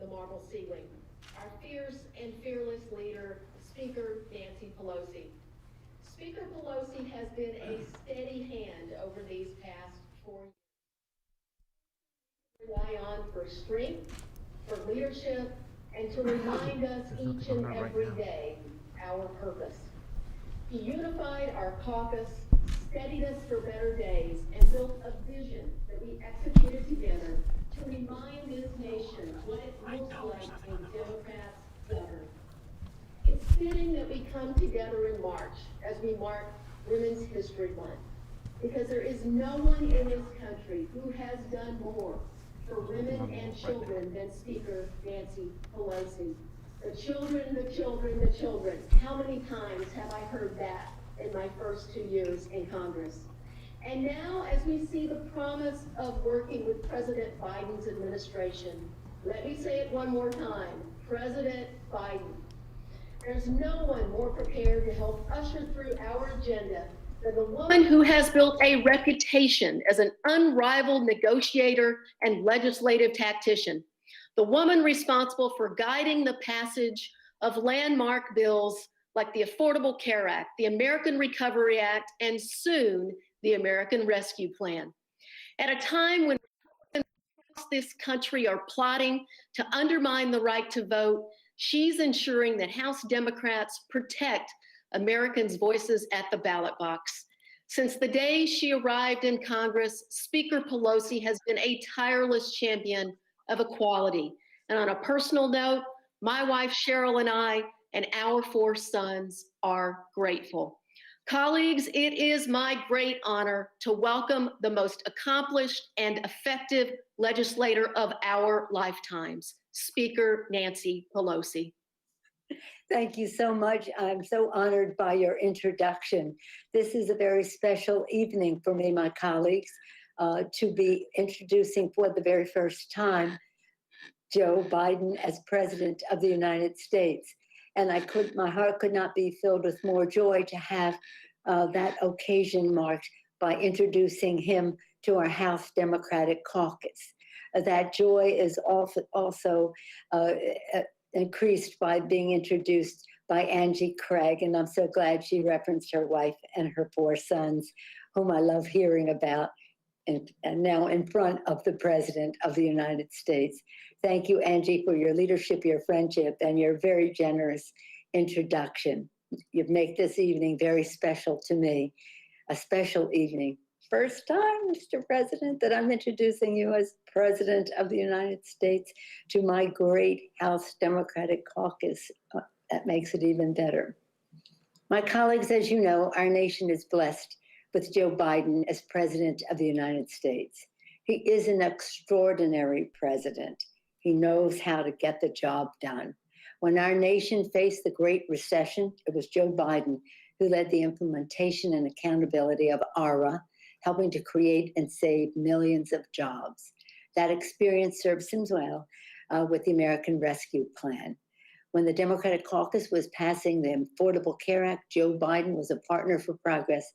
the marble ceiling. Our fierce and fearless leader, Speaker Nancy Pelosi. Speaker Pelosi has been a steady hand over these past 4 years. Rely on for strength, for leadership, and to remind us each and every day our purpose. He unified our caucus, steadied us for better days, and built a vision that we executed together to remind this nation what it looks like when Democrats govern. It's fitting that we come together in March as we mark Women's History Month, because there is no one in this country who has done more for women and children than Speaker Nancy Pelosi. The children, the children, the children. How many times have I heard that in my first 2 years in Congress? And now, as we see the promise of working with President Biden's administration, let me say it one more time, President Biden. There's no one more prepared to help usher through our agenda than the woman who has built a reputation as an unrivaled negotiator and legislative tactician. The woman responsible for guiding the passage of landmark bills like the Affordable Care Act, the American Recovery Act, and soon the American Rescue Plan. At a time when this country are plotting to undermine the right to vote, she's ensuring that House Democrats protect Americans' voices at the ballot box. Since the day she arrived in Congress, Speaker Pelosi has been a tireless champion of equality. And on a personal note, my wife Cheryl and I and our 4 sons are grateful. Colleagues, it is my great honor to welcome the most accomplished and effective legislator of our lifetimes, Speaker Nancy Pelosi. Thank you so much. I'm so honored by your introduction. This is a very special evening for me, my colleagues, to be introducing for the very first time Joe Biden as President of the United States. And my heart could not be filled with more joy to have that occasion marked by introducing him to our House Democratic Caucus. That joy is also increased by being introduced by Angie Craig, and I'm so glad she referenced her wife and her 4 sons, whom I love hearing about, and now in front of the President of the United States. Thank you, Angie, for your leadership, your friendship, and your very generous introduction. You make this evening very special to me, a special evening. First time, Mr. President, that I'm introducing you as President of the United States to my great House Democratic Caucus. That makes it even better. My colleagues, as you know, our nation is blessed with Joe Biden as President of the United States. He is an extraordinary president. He knows how to get the job done. When our nation faced the Great Recession, it was Joe Biden who led the implementation and accountability of ARA, helping to create and save millions of jobs. That experience serves him well with the American Rescue Plan. When the Democratic Caucus was passing the Affordable Care Act, Joe Biden was a partner for progress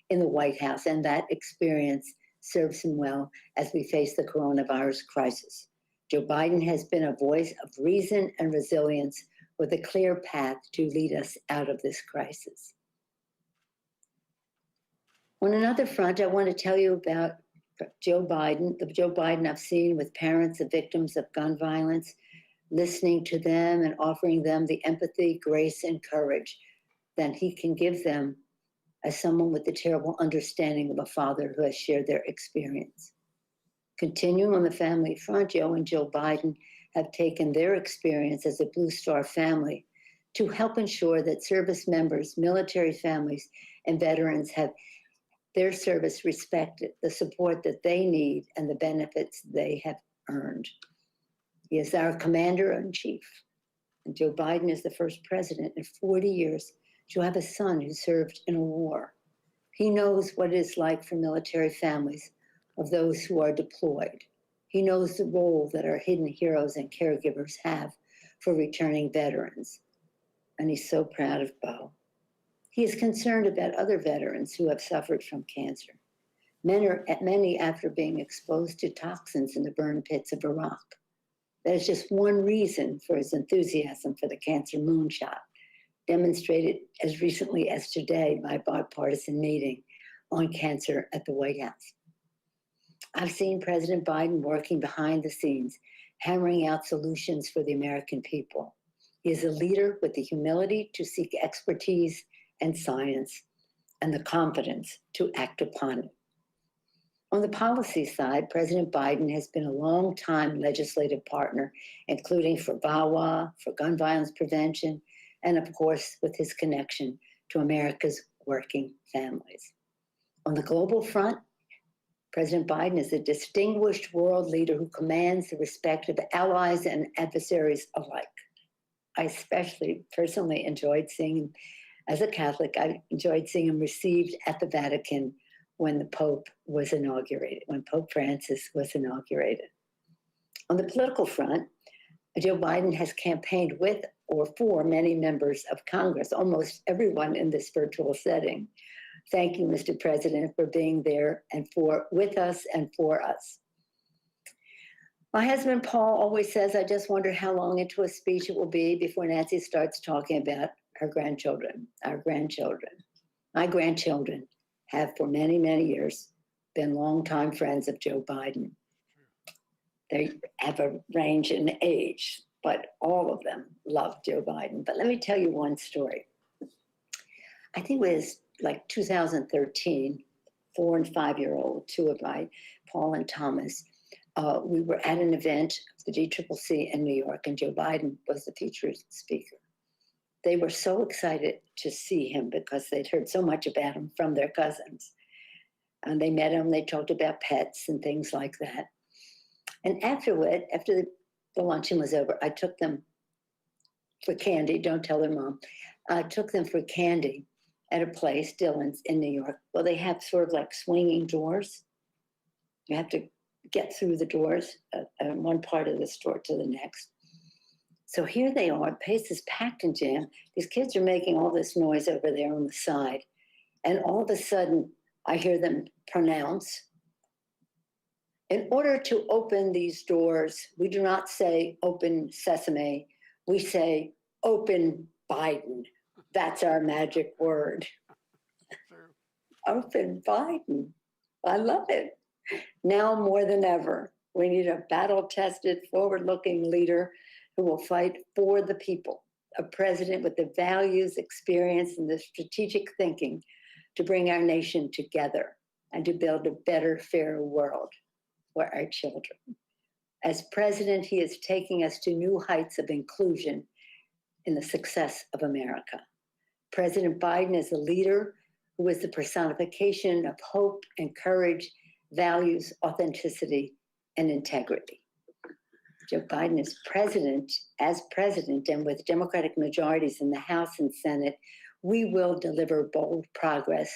in the White House, and that experience serves him well as we face the coronavirus crisis. Joe Biden has been a voice of reason and resilience with a clear path to lead us out of this crisis. On another front, I want to tell you about Joe Biden, the Joe Biden I've seen with parents of victims of gun violence, listening to them and offering them the empathy, grace, and courage that he can give them as someone with the terrible understanding of a father who has shared their experience. Continuing on the family front, Joe and Jill Biden have taken their experience as a Blue Star family to help ensure that service members, military families, and veterans have their service respected, the support that they need, and the benefits they have earned. He is our commander-in-chief, and Joe Biden is the first president in 40 years to have a son who served in a war. He knows what it is like for military families of those who are deployed. He knows the role that our hidden heroes and caregivers have for returning veterans. And he's so proud of Bo. He is concerned about other veterans who have suffered from cancer, many after being exposed to toxins in the burn pits of Iraq. That is just one reason for his enthusiasm for the cancer moonshot, demonstrated as recently as today by a bipartisan meeting on cancer at the White House. I've seen President Biden working behind the scenes, hammering out solutions for the American people. He is a leader with the humility to seek expertise and science and the confidence to act upon it. On the policy side, President Biden has been a long-time legislative partner, including for VAWA, for gun violence prevention, and of course, with his connection to America's working families. On the global front, President Biden is a distinguished world leader who commands the respect of allies and adversaries alike. I especially personally enjoyed seeing him, as a Catholic, I enjoyed seeing him received at the Vatican when the Pope was inaugurated, when Pope Francis was inaugurated. On the political front, Joe Biden has campaigned with or for many members of Congress, almost everyone in this virtual setting. Thank you, Mr. President, for being there and with us and for us. My husband, Paul, always says, I just wonder how long into a speech it will be before Nancy starts talking about her grandchildren, our grandchildren. My grandchildren have for many, many years been longtime friends of Joe Biden. They have a range in age, but all of them love Joe Biden. But let me tell you one story. I think it was like 2013, 4 and 5-year-old, two of my, Paul and Thomas, we were at an event of the GCCC in New York, and Joe Biden was the featured speaker. They were so excited to see him because they'd heard so much about him from their cousins. And they met him, they talked about pets and things like that. And afterward, after the luncheon was over, I took them for candy. Don't tell their mom. I took them for candy at a place, Dillon's in New York. Well, they have sort of like swinging doors. You have to get through the doors, one part of the store to the next. So here they are, the place is packed and jammed. These kids are making all this noise over there on the side. And all of a sudden, I hear them pronounce, in order to open these doors, we do not say open sesame, we say open Biden. That's our magic word. Open Biden. I love it. Now more than ever, we need a battle-tested, forward-looking leader who will fight for the people, a president with the values, experience, and the strategic thinking to bring our nation together and to build a better, fairer world for our children. As president, he is taking us to new heights of inclusion in the success of America. President Biden is a leader who is the personification of hope and courage, values, authenticity, and integrity. Joe Biden is president, and with Democratic majorities in the House and Senate, we will deliver bold progress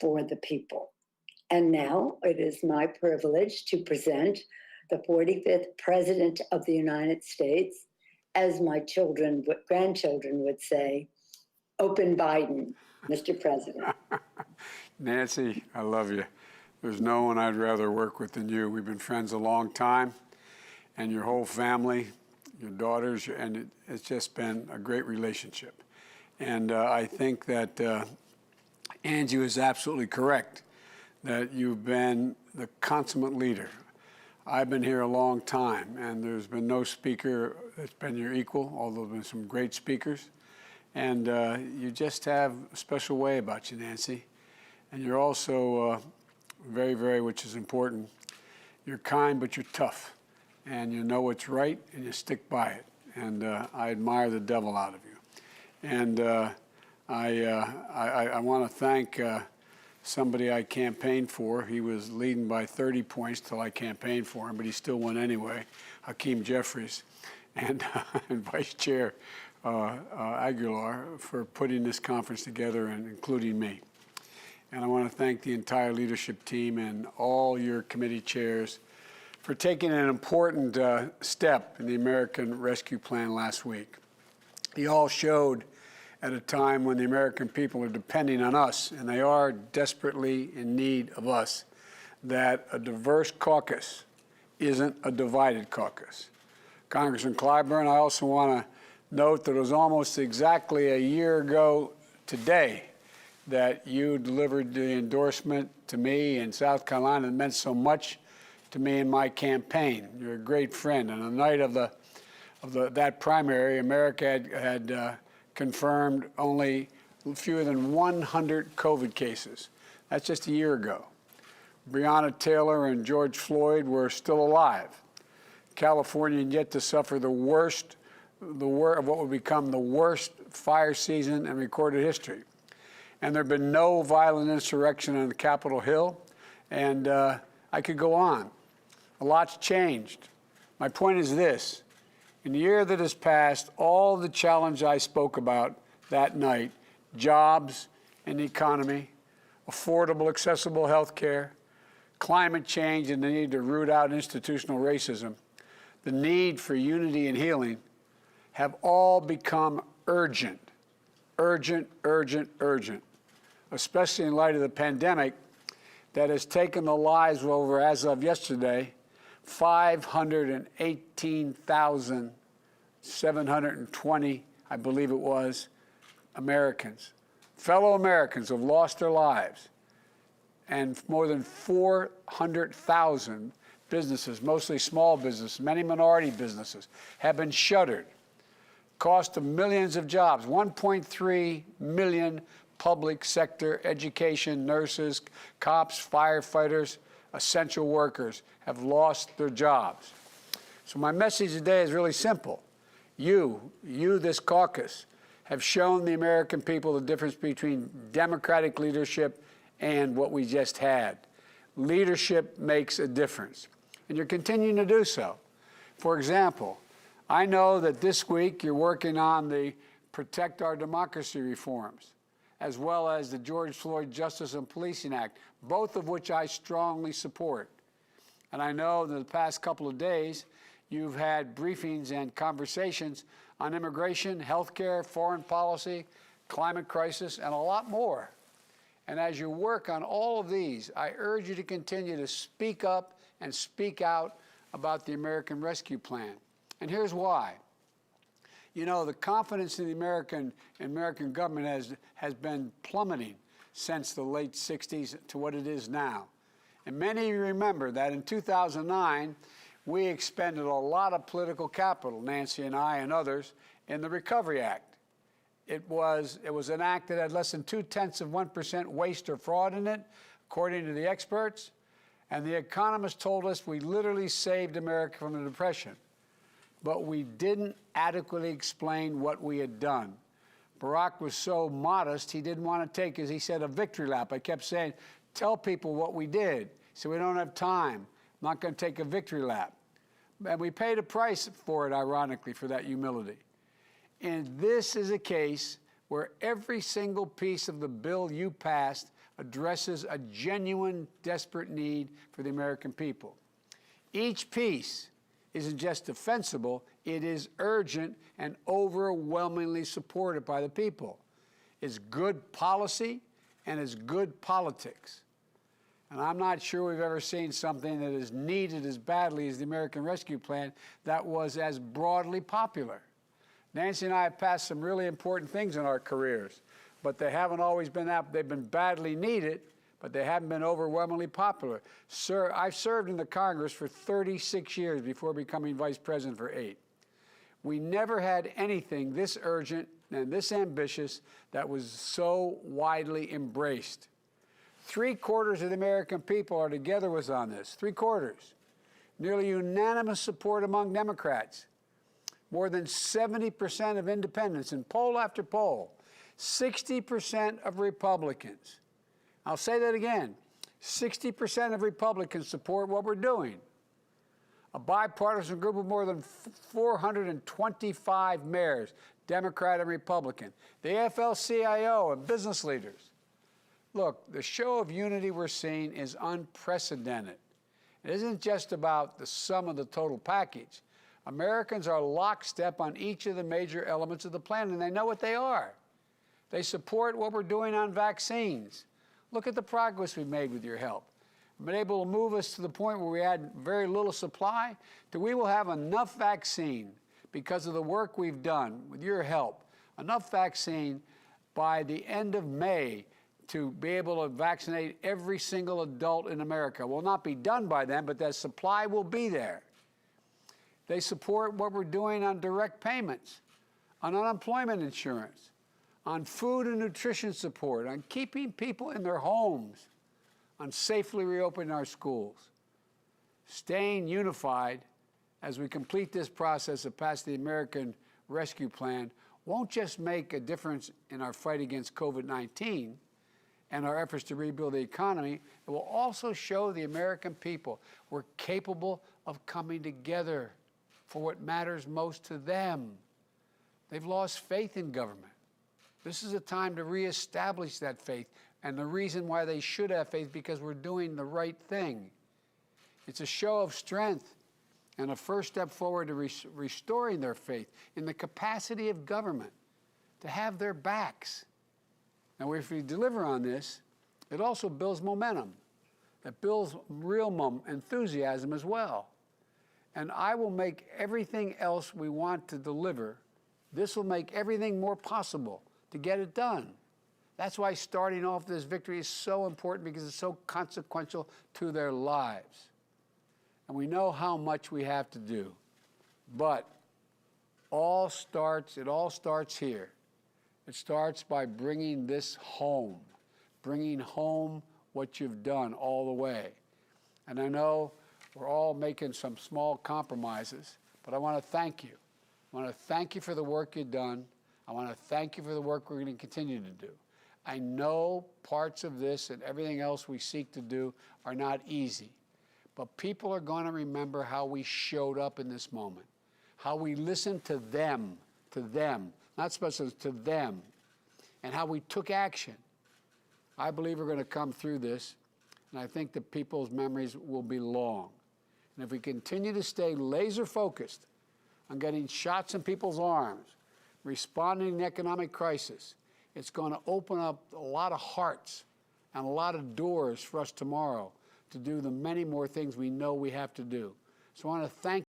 for the people. And now it is my privilege to present the 45th President of the United States, as my grandchildren would say, open Biden, Mr. President. Nancy, I love you. There's no one I'd rather work with than you. We've been friends a long time, and your whole family, your daughters, and it's just been a great relationship. And I think that Angie was absolutely correct, that you've been the consummate leader. I've been here a long time, and there's been no speaker that's been your equal, although there's been some great speakers. And you just have a special way about you, Nancy. And you're also very, very, which is important, you're kind, but you're tough. And you know what's right, and you stick by it. And I admire the devil out of you. And I want to thank somebody I campaigned for. He was leading by 30 points till I campaigned for him, but he still won anyway, Hakeem Jeffries, and Vice Chair Aguilar for putting this conference together and including me. And I want to thank the entire leadership team and all your committee chairs for taking an important step in the American Rescue Plan last week. You all showed at a time when the American people are depending on us, and they are desperately in need of us, that a diverse caucus isn't a divided caucus. Congressman Clyburn. I also want to note that it was almost exactly a year ago today that you delivered the endorsement to me in South Carolina that meant so much to me in my campaign. You're a great friend. And on the night of that primary, America had confirmed only fewer than 100 COVID cases. That's just a year ago. Breonna Taylor and George Floyd were still alive. California yet to suffer the worst of what would become the worst fire season in recorded history. And there have been no violent insurrection on the Capitol Hill. And I could go on. A lot's changed. My point is this. In the year that has passed, all the challenge I spoke about that night, jobs and the economy, affordable, accessible health care, climate change and the need to root out institutional racism, the need for unity and healing, have all become urgent, urgent, urgent, urgent, especially in light of the pandemic that has taken the lives of over, as of yesterday, 518,720, I believe it was, Americans. Fellow Americans have lost their lives. And more than 400,000 businesses, mostly small businesses, many minority businesses, have been shuttered. Cost of millions of jobs, 1.3 million public sector, education, nurses, cops, firefighters, essential workers have lost their jobs. So my message today is really simple. You, this caucus, have shown the American people the difference between Democratic leadership and what we just had. Leadership makes a difference, and you're continuing to do so. For example, I know that this week you're working on the Protect Our Democracy reforms, as well as the George Floyd Justice and Policing Act, both of which I strongly support. And I know that the past couple of days you've had briefings and conversations on immigration, healthcare, foreign policy, climate crisis, and a lot more. And as you work on all of these, I urge you to continue to speak up and speak out about the American Rescue Plan. And here's why. You know, the confidence in the American government has been plummeting since the late 60s to what it is now. And many of you remember that in 2009, we expended a lot of political capital, Nancy and I and others, in the Recovery Act. It was an act that had less than 0.2% waste or fraud in it, according to the experts. And the economists told us we literally saved America from the Depression. But we didn't adequately explain what we had done. Barack was so modest, he didn't want to take, as he said, a victory lap. I kept saying, tell people what we did. He said, we don't have time. I'm not going to take a victory lap. And we paid a price for it, ironically, for that humility. And this is a case where every single piece of the bill you passed addresses a genuine, desperate need for the American people. Each piece isn't just defensible, it is urgent and overwhelmingly supported by the people. It's good policy and it's good politics. And I'm not sure we've ever seen something that is needed as badly as the American Rescue Plan that was as broadly popular. Nancy and I have passed some really important things in our careers, but they haven't always been that. They've been badly needed, but they haven't been overwhelmingly popular. Sir, I've served in the Congress for 36 years before becoming vice president for 8. We never had anything this urgent and this ambitious that was so widely embraced. 3/4 of the American people are together with us on this, 3/4. Nearly unanimous support among Democrats. More than 70% of independents in poll after poll. 60% of Republicans. I'll say that again. 60% of Republicans support what we're doing. A bipartisan group of more than 425 mayors, Democrat and Republican. The AFL-CIO and business leaders. Look, the show of unity we're seeing is unprecedented. It isn't just about the sum of the total package. Americans are lockstep on each of the major elements of the plan, and they know what they are. They support what we're doing on vaccines. Look at the progress we've made with your help. been able to move us to the point where we had very little supply, to we will have enough vaccine because of the work we've done with your help, enough vaccine by the end of May to be able to vaccinate every single adult in America. Will not be done by then, but that supply will be there. They support what we're doing on direct payments, on unemployment insurance, on food and nutrition support, on keeping people in their homes, on safely reopening our schools. Staying unified as we complete this process of passing the American Rescue Plan won't just make a difference in our fight against COVID-19 and our efforts to rebuild the economy, it will also show the American people we're capable of coming together for what matters most to them. They've lost faith in government. This is a time to reestablish that faith, and the reason why they should have faith, because we're doing the right thing. It's a show of strength and a first step forward to restoring their faith in the capacity of government to have their backs. Now, if we deliver on this, it also builds momentum. It builds real enthusiasm as well. And I will make everything else we want to deliver, this will make everything more possible to get it done. That's why starting off this victory is so important, because it's so consequential to their lives. And we know how much we have to do. But it all starts here. It starts by bringing this home, bringing home what you've done all the way. And I know we're all making some small compromises, but I want to thank you. I want to thank you for the work you've done. I want to thank you for the work we're going to continue to do. I know parts of this and everything else we seek to do are not easy, but people are going to remember how we showed up in this moment, how we listened to them, not specialists, to them, and how we took action. I believe we're going to come through this, and I think that people's memories will be long. And if we continue to stay laser focused on getting shots in people's arms, responding to the economic crisis, it's going to open up a lot of hearts and a lot of doors for us tomorrow to do the many more things we know we have to do. So I want to thank